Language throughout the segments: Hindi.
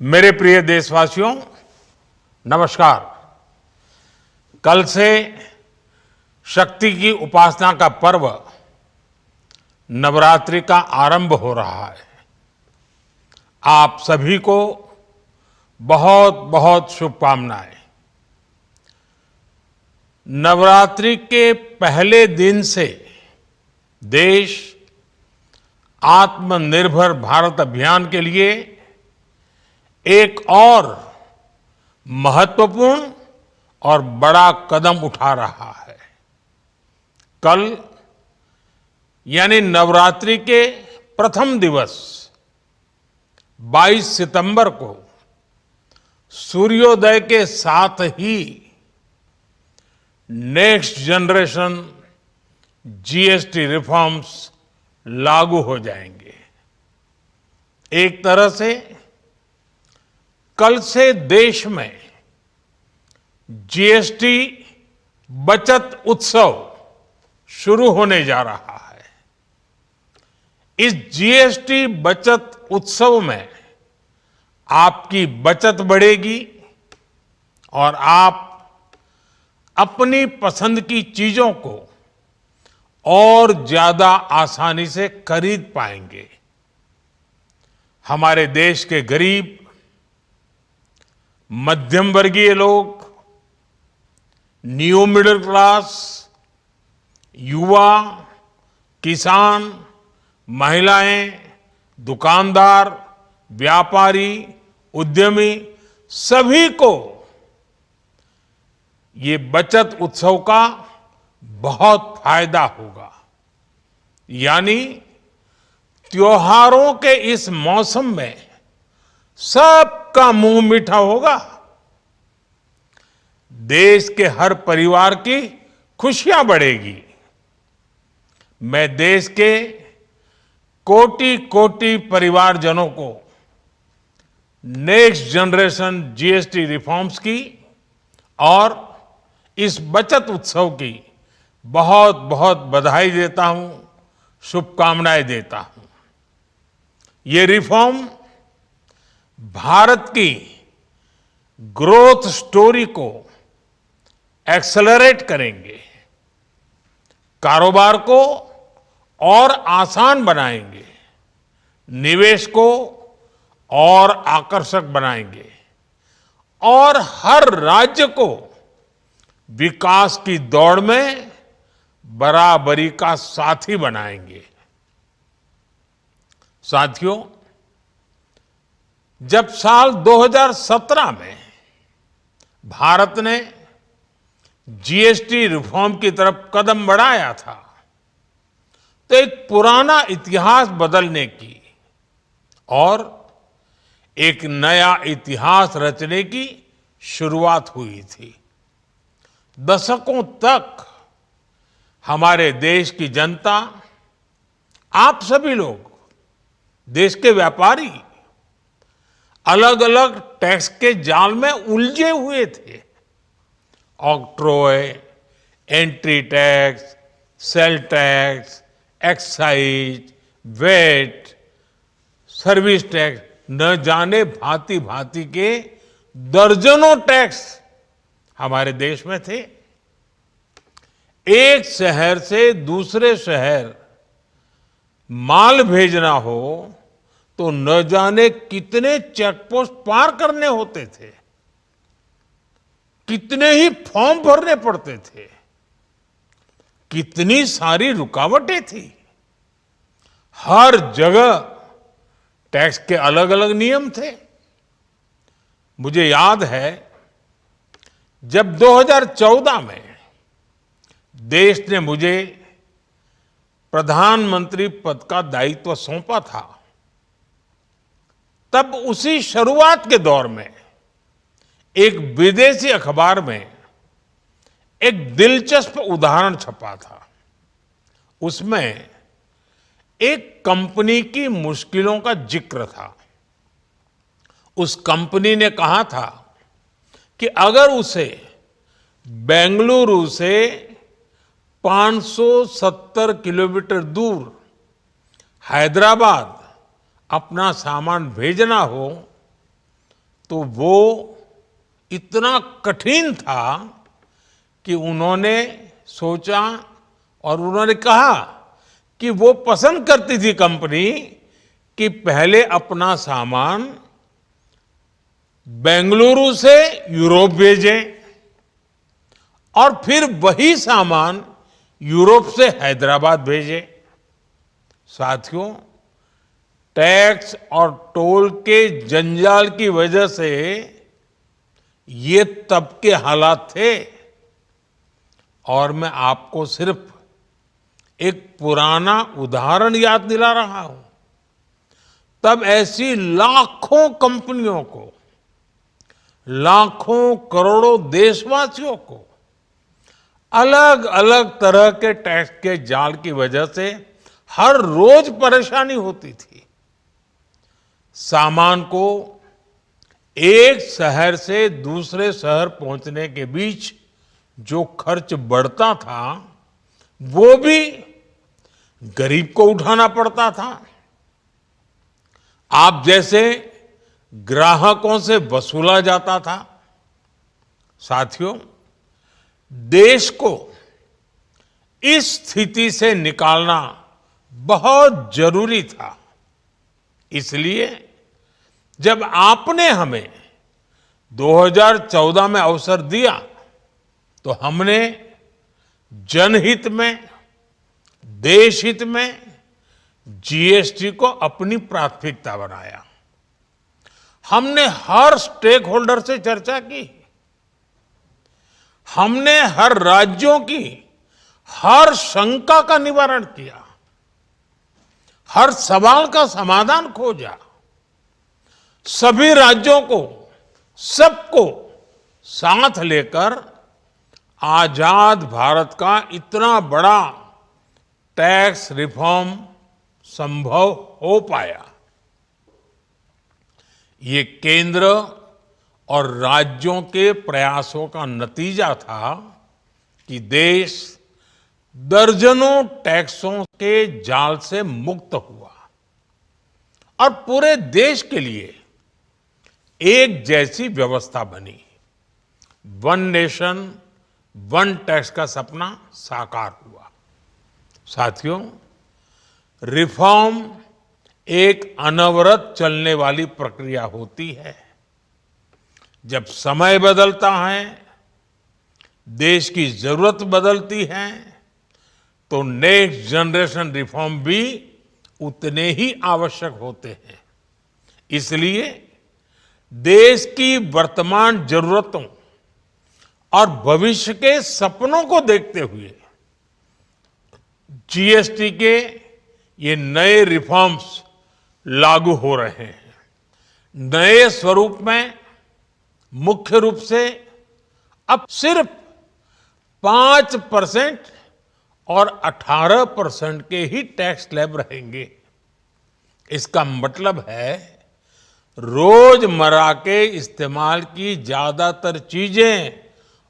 मेरे प्रिय देशवासियों, नमस्कार। कल से शक्ति की उपासना का पर्व नवरात्रि का आरंभ हो रहा है। आप सभी को बहुत बहुत शुभकामनाएं। नवरात्रि के पहले दिन से देश आत्मनिर्भर भारत अभियान के लिए एक और महत्वपूर्ण और बड़ा कदम उठा रहा है। कल यानी नवरात्रि के प्रथम दिवस 22 सितंबर को सूर्योदय के साथ ही नेक्स्ट जनरेशन जीएसटी रिफॉर्म्स लागू हो जाएंगे। एक तरह से कल से देश में जीएसटी बचत उत्सव शुरू होने जा रहा है। इस जीएसटी बचत उत्सव में आपकी बचत बढ़ेगी और आप अपनी पसंद की चीजों को और ज्यादा आसानी से खरीद पाएंगे। हमारे देश के गरीब, मध्यम वर्गीय लोग, न्यू मिडिल क्लास, युवा, किसान, महिलाएं, दुकानदार, व्यापारी, उद्यमी, सभी को ये बचत उत्सव का बहुत फायदा होगा। यानी त्योहारों के इस मौसम में सबका मुंह मीठा होगा। देश के हर परिवार की खुशियां बढ़ेगी। मैं देश के कोटि कोटि परिवारजनों को नेक्स्ट जनरेशन जीएसटी रिफॉर्म्स की और इस बचत उत्सव की बहुत बहुत बधाई देता हूं, शुभकामनाएं देता हूं। ये रिफॉर्म भारत की ग्रोथ स्टोरी को एक्सेलरेट करेंगे, कारोबार को और आसान बनाएंगे, निवेश को और आकर्षक बनाएंगे और हर राज्य को विकास की दौड़ में बराबरी का साथी बनाएंगे। साथियों, जब साल 2017 में भारत ने जीएसटी रिफॉर्म की तरफ कदम बढ़ाया था, तो एक पुराना इतिहास बदलने की और एक नया इतिहास रचने की शुरुआत हुई थी। दशकों तक हमारे देश की जनता, आप सभी लोग, देश के व्यापारी अलग अलग टैक्स के जाल में उलझे हुए थे। Octroi, entry tax, sale tax, excise, VAT, service tax, न जाने भांति भांति के दर्जनों टैक्स हमारे देश में थे। एक शहर से दूसरे शहर माल भेजना हो तो न जाने कितने चेकपोस्ट पार करने होते थे, कितने ही फॉर्म भरने पड़ते थे, कितनी सारी रुकावटें थी। हर जगह टैक्स के अलग अलग नियम थे। मुझे याद है जब 2014 में देश ने मुझे प्रधानमंत्री पद का दायित्व सौंपा था, तब उसी शुरुआत के दौर में एक विदेशी अखबार में एक दिलचस्प उदाहरण छपा था। उसमें एक कंपनी की मुश्किलों का जिक्र था। उस कंपनी ने कहा था कि अगर उसे बेंगलुरु से 570 किलोमीटर दूर हैदराबाद अपना सामान भेजना हो तो वो इतना कठिन था कि उन्होंने सोचा और उन्होंने कहा कि वो पसंद करती थी कंपनी कि पहले अपना सामान बेंगलुरु से यूरोप भेजें और फिर वही सामान यूरोप से हैदराबाद भेजें। साथियों, टैक्स और टोल के जंजाल की वजह से ये तब के हालात थे। और मैं आपको सिर्फ एक पुराना उदाहरण याद दिला रहा हूं। तब ऐसी लाखों कंपनियों को, लाखों करोड़ों देशवासियों को अलग अलग तरह के टैक्स के जाल की वजह से हर रोज परेशानी होती थी। सामान को एक शहर से दूसरे शहर पहुंचने के बीच जो खर्च बढ़ता था वो भी गरीब को उठाना पड़ता था। आप जैसे ग्राहकों से वसूला जाता था। साथियों, देश को इस स्थिति से निकालना बहुत जरूरी था। इसलिए जब आपने हमें 2014 में अवसर दिया तो हमने जनहित में, देशहित में जीएसटी को अपनी प्राथमिकता बनाया। हमने हर स्टेक होल्डर से चर्चा की। हमने हर राज्यों की हर शंका का निवारण किया, हर सवाल का समाधान खोजा। सभी राज्यों को, सबको साथ लेकर आजाद भारत का इतना बड़ा टैक्स रिफॉर्म संभव हो पाया। ये केंद्र और राज्यों के प्रयासों का नतीजा था कि देश दर्जनों टैक्सों के जाल से मुक्त हुआ और पूरे देश के लिए एक जैसी व्यवस्था बनी। वन नेशन वन टैक्स का सपना साकार हुआ। साथियों, रिफॉर्म एक अनवरत चलने वाली प्रक्रिया होती है। जब समय बदलता है, देश की जरूरत बदलती है, तो नेक्स्ट जनरेशन रिफॉर्म भी उतने ही आवश्यक होते हैं। इसलिए देश की वर्तमान जरूरतों और भविष्य के सपनों को देखते हुए जीएसटी के ये नए रिफॉर्म्स लागू हो रहे हैं। नए स्वरूप में मुख्य रूप से अब सिर्फ 5% और 18% के ही टैक्स स्लैब रहेंगे। इसका मतलब है रोजमर्रा के इस्तेमाल की ज्यादातर चीजें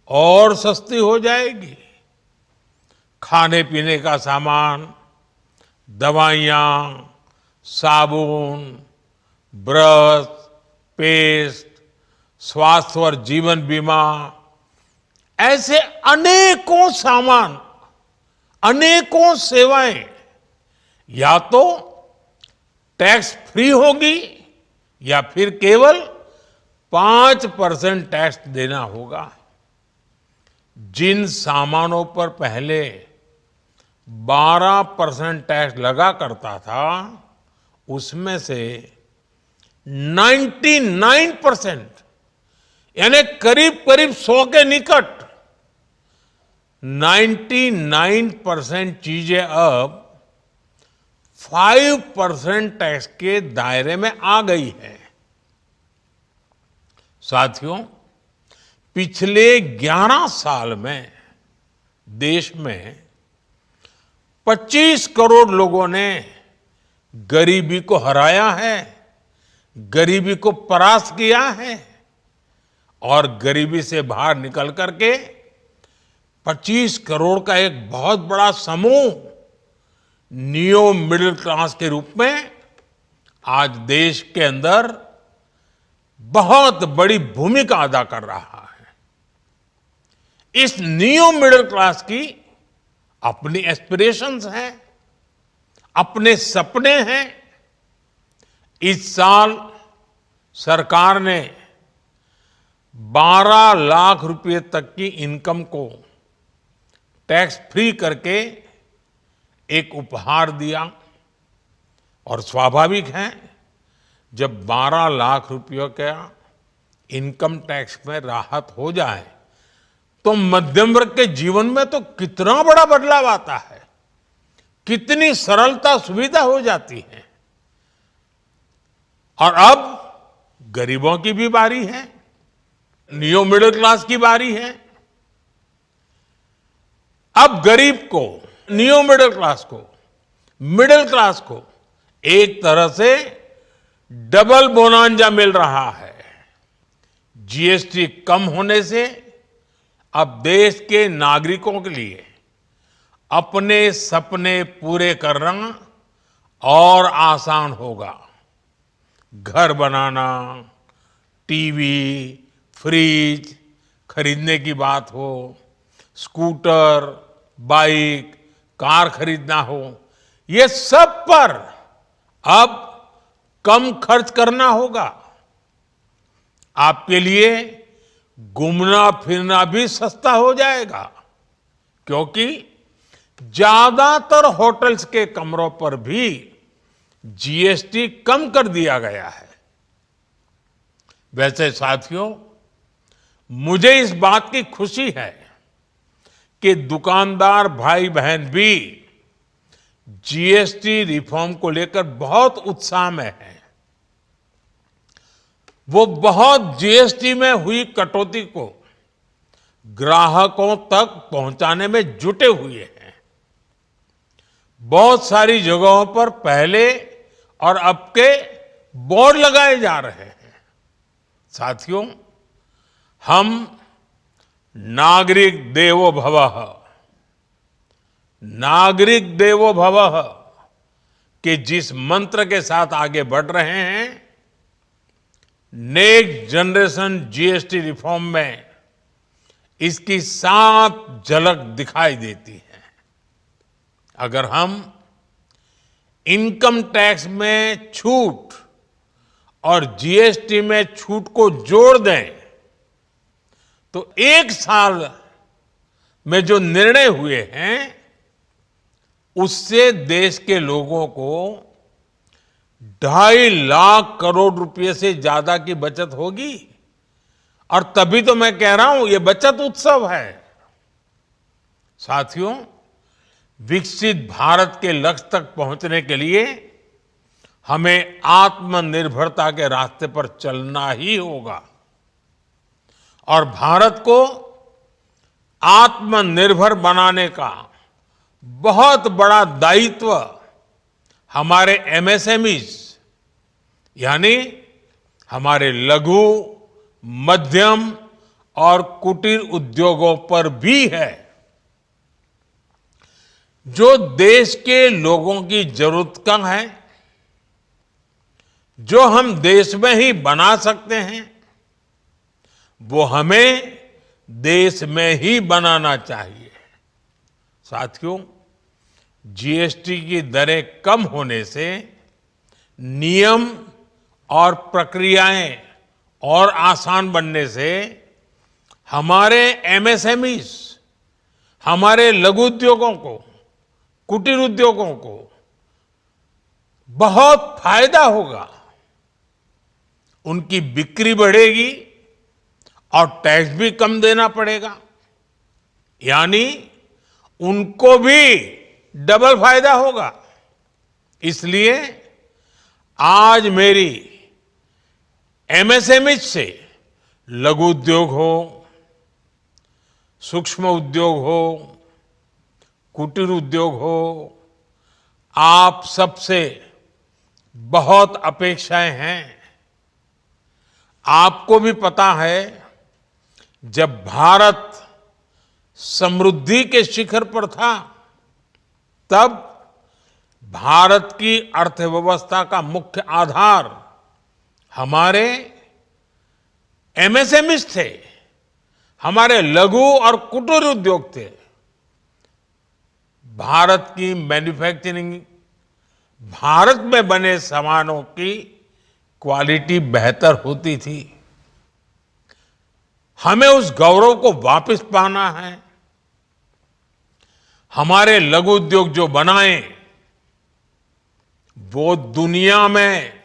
और सस्ती हो जाएगी। खाने पीने का सामान, दवाइयां, साबुन, ब्रश, पेस्ट, स्वास्थ्य और जीवन बीमा, ऐसे अनेकों सामान, अनेकों सेवाएं या तो टैक्स फ्री होगी या फिर केवल 5% टैक्स देना होगा। जिन सामानों पर पहले 12% टैक्स लगा करता था, उसमें से 99% यानी करीब करीब 100 के निकट 99% चीजें अब 5% टैक्स के दायरे में आ गई है। साथियों, पिछले 11 साल में देश में 25 करोड़ लोगों ने गरीबी को हराया है, गरीबी को परास्त किया है और गरीबी से बाहर निकल करके 25 करोड़ का एक बहुत बड़ा समूह नियो मिडिल क्लास के रूप में आज देश के अंदर बहुत बड़ी भूमिका अदा कर रहा है। इस न्यू मिडिल क्लास की अपनी एस्पिरेशंस हैं, अपने सपने हैं। इस साल सरकार ने 12 लाख रुपए तक की इनकम को टैक्स फ्री करके एक उपहार दिया। और स्वाभाविक है, जब 12 लाख रुपयों का इनकम टैक्स में राहत हो जाए तो मध्यम वर्ग के जीवन में तो कितना बड़ा बदलाव आता है, कितनी सरलता सुविधा हो जाती है। और अब गरीबों की भी बारी है, न्यू मिडिल क्लास की बारी है। अब गरीब को, न्यू मिडिल क्लास को एक तरह से डबल बोनांजा मिल रहा है। जीएसटी कम होने से अब देश के नागरिकों के लिए अपने सपने पूरे करना और आसान होगा। घर बनाना, टीवी, फ्रिज खरीदने की बात हो, स्कूटर, बाइक, कार खरीदना हो, ये सब पर अब कम खर्च करना होगा। आपके लिए घूमना फिरना भी सस्ता हो जाएगा, क्योंकि ज्यादातर होटल्स के कमरों पर भी जीएसटी कम कर दिया गया है। वैसे साथियों, मुझे इस बात की खुशी है कि दुकानदार भाई बहन भी जीएसटी रिफॉर्म को लेकर बहुत उत्साह में हैं। वो बहुत जीएसटी में हुई कटौती को ग्राहकों तक पहुंचाने में जुटे हुए हैं। बहुत सारी जगहों पर पहले और अब के बोर्ड लगाए जा रहे हैं। साथियों, हम नागरिक देवो भवः के जिस मंत्र के साथ आगे बढ़ रहे हैं, नेक्स्ट जनरेशन जीएसटी रिफॉर्म में इसकी साफ झलक दिखाई देती है। अगर हम इनकम टैक्स में छूट और जीएसटी में छूट को जोड़ दें तो एक साल में जो निर्णय हुए हैं उससे देश के लोगों को 2.5 लाख करोड़ रुपए से ज्यादा की बचत होगी। और तभी तो मैं कह रहा हूं, ये बचत उत्सव है। साथियों, विकसित भारत के लक्ष्य तक पहुंचने के लिए हमें आत्मनिर्भरता के रास्ते पर चलना ही होगा। और भारत को आत्मनिर्भर बनाने का बहुत बड़ा दायित्व हमारे एमएसएमईज यानी हमारे लघु, मध्यम और कुटीर उद्योगों पर भी है, जो देश के लोगों की जरूरत का है, जो हम देश में ही बना सकते हैं, वो हमें देश में ही बनाना चाहिए। साथियों, जीएसटी की दरें कम होने से नियम और प्रक्रियाएं और आसान बनने से हमारे एमएसएमईज, हमारे लघु उद्योगों को, कुटीर उद्योगों को बहुत फायदा होगा। उनकी बिक्री बढ़ेगी और टैक्स भी कम देना पड़ेगा, यानी उनको भी डबल फायदा होगा। इसलिए आज मेरी एमएसएमई से लघु उद्योग हो, सूक्ष्म उद्योग हो, कुटीर उद्योग हो, आप सबसे बहुत अपेक्षाएं हैं। आपको भी पता है, जब भारत समृद्धि के शिखर पर था, तब भारत की अर्थव्यवस्था का मुख्य आधार हमारे एमएसएमईज थे, हमारे लघु और कुटीर उद्योग थे। भारत की मैन्युफैक्चरिंग, भारत में बने सामानों की क्वालिटी बेहतर होती थी। हमें उस गौरव को वापस पाना है। हमारे लघु उद्योग जो बनाए वो दुनिया में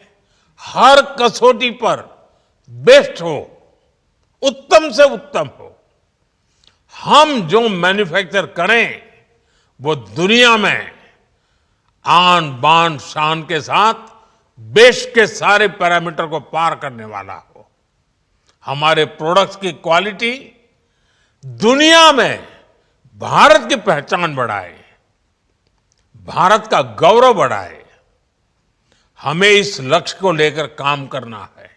हर कसौटी पर बेस्ट हो, उत्तम से उत्तम हो। हम जो मैन्युफैक्चर करें वो दुनिया में आन बान शान के साथ बेस्ट के सारे पैरामीटर को पार करने वाला हो। हमारे प्रोडक्ट्स की क्वालिटी दुनिया में भारत की पहचान बढ़ाए, भारत का गौरव बढ़ाए। हमें इस लक्ष्य को लेकर काम करना है।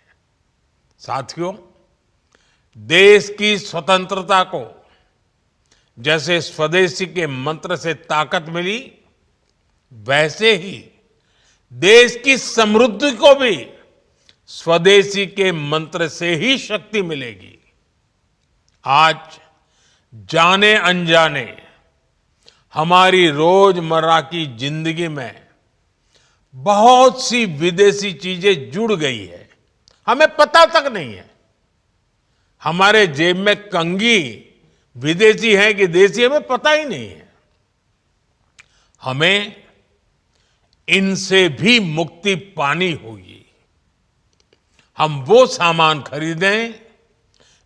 साथियों, देश की स्वतंत्रता को जैसे स्वदेशी के मंत्र से ताकत मिली, वैसे ही देश की समृद्धि को भी स्वदेशी के मंत्र से ही शक्ति मिलेगी। आज जाने अनजाने हमारी रोजमर्रा की जिंदगी में बहुत सी विदेशी चीजें जुड़ गई है, हमें पता तक नहीं है। हमारे जेब में कंघी विदेशी है कि देसी, हमें पता ही नहीं है। हमें इनसे भी मुक्ति पानी होगी। हम वो सामान खरीदें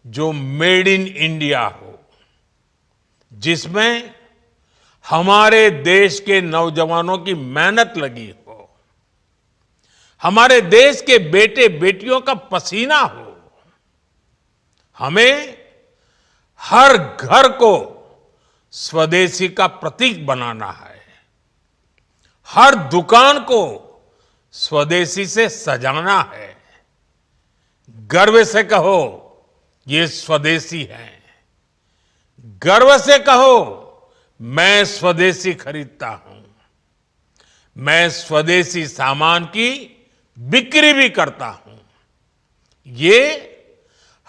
जो मेड इन इंडिया हो, जिसमें हमारे देश के नौजवानों की मेहनत लगी हो, हमारे देश के बेटे बेटियों का पसीना हो। हमें हर घर को स्वदेशी का प्रतीक बनाना है, हर दुकान को स्वदेशी से सजाना है। गर्व से कहो ये स्वदेशी है, गर्व से कहो मैं स्वदेशी खरीदता हूं, मैं स्वदेशी सामान की बिक्री भी करता हूं। ये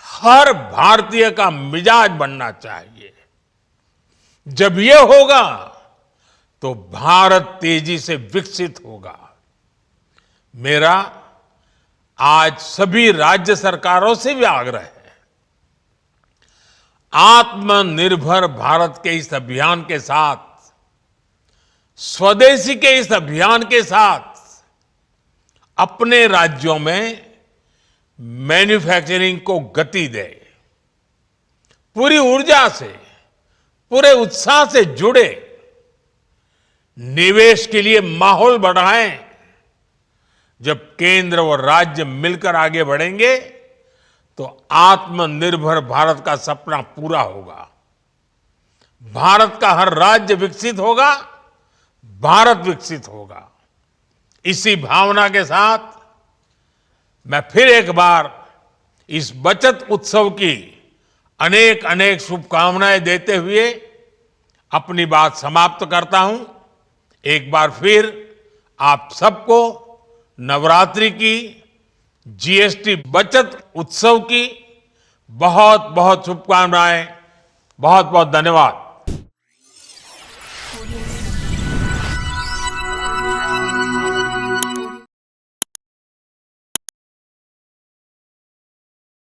हर भारतीय का मिजाज बनना चाहिए। जब ये होगा तो भारत तेजी से विकसित होगा। मेरा आज सभी राज्य सरकारों से भी आग्रह है, आत्मनिर्भर भारत के इस अभियान के साथ, स्वदेशी के इस अभियान के साथ अपने राज्यों में मैन्युफैक्चरिंग को गति दे, पूरी ऊर्जा से, पूरे उत्साह से जुड़े, निवेश के लिए माहौल बढ़ाएं। जब केंद्र और राज्य मिलकर आगे बढ़ेंगे तो आत्मनिर्भर भारत का सपना पूरा होगा। भारत का हर राज्य विकसित होगा, भारत विकसित होगा। इसी भावना के साथ मैं फिर एक बार इस बचत उत्सव की अनेक अनेक शुभकामनाएं देते हुए अपनी बात समाप्त करता हूं। एक बार फिर आप सबको नवरात्रि की, जीएसटी बचत उत्सव की बहुत बहुत शुभकामनाएं। बहुत बहुत धन्यवाद।